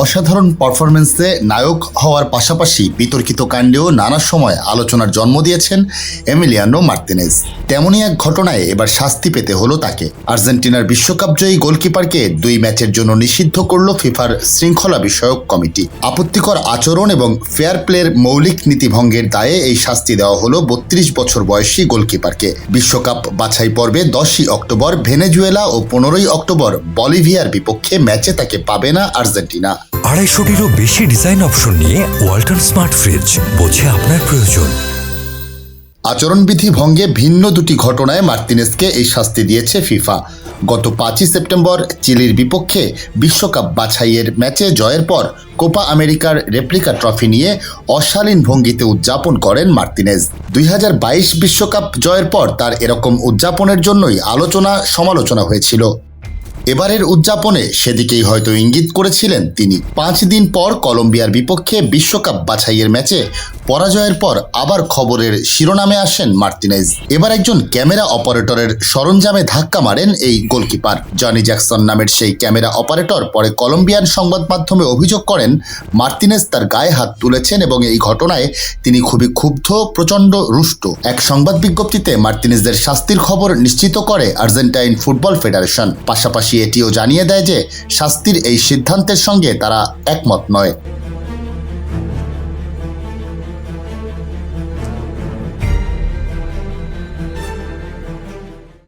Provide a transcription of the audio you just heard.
অসাধারণ পারফরম্যান্সে নায়ক হওয়ার পাশাপাশি বিতর্কিত কাণ্ডেও নানা সময় আলোচনার জন্ম দিয়েছেন এমিলিয়ানো মার্তিনেজ। তেমনই এক ঘটনায় এবার শাস্তি পেতে হলো তাকে। আর্জেন্টিনার বিশ্বকাপজয়ী গোলকিপারকে 2 ম্যাচের জন্য নিষিদ্ধ করল ফিফার শৃঙ্খলা বিষয়ক কমিটি। আপত্তিকর আচরণ এবং ফেয়ার প্লের মৌলিক নীতিভঙ্গের দায়ে এই শাস্তি দেওয়া হলো 32 বছর বয়সী গোলকিপারকে। বিশ্বকাপ বাছাই পর্বে 10ই অক্টোবর ভেনেজুয়েলা ও 15ই অক্টোবর বলিভিয়ার বিপক্ষে ম্যাচে তাকে পাবে না আর্জেন্টিনা। 250-টিরও বেশি ডিজাইন অপশন নিয়ে ওয়ালটন স্মার্ট ফ্রিজ, বোঝে আপনার প্রয়োজন। আচরণবিধি ভঙ্গে ভিন্ন 2টি ঘটনায় মার্তিনেজকে এই শাস্তি দিয়েছে ফিফা। গত 5ই সেপ্টেম্বর চিলির বিপক্ষে বিশ্বকাপ বাছাইয়ের ম্যাচে জয়ের পর কোপা আমেরিকার রেপ্লিকা ট্রফি নিয়ে অশালীন ভঙ্গিতে উদযাপন করেন মার্তিনেজ। 2022 বিশ্বকাপ জয়ের পর তার এরকম উদযাপনের জন্যই আলোচনা সমালোচনা হয়েছিল। এবারের উদযাপনে সেদিকেই হয়তো ইঙ্গিত করেছিলেন তিনি। 5 দিন পর কলম্বিয়ার বিপক্ষে বিশ্বকাপ বাছাইয়ের ম্যাচে পরাজয়ের পর আবার খবরের শিরোনামে আসেন মার্তিনেজ। এবার একজন ক্যামেরা অপারেটরের সরঞ্জামে ধাক্কা মারেন এই গোলকিপার। জনি জ্যাকসন নামের সেই ক্যামেরা অপারেটর পরে কলম্বিয়ান সংবাদ মাধ্যমে অভিযোগ করেন মার্তিনেজ তার গায়ে হাত তুলেছেন এবং এই ঘটনায় তিনি খুবই ক্ষুব্ধ, প্রচণ্ড রুষ্ট। এক সংবাদ বিজ্ঞপ্তিতে মার্তিনেজদের শাস্তির খবর নিশ্চিত করে আর্জেন্টাইন ফুটবল ফেডারেশন। পাশাপাশি এটিও জানিয়ে দেয় যে শাস্তির এই সিদ্ধান্তের সঙ্গে তারা একমত নয়।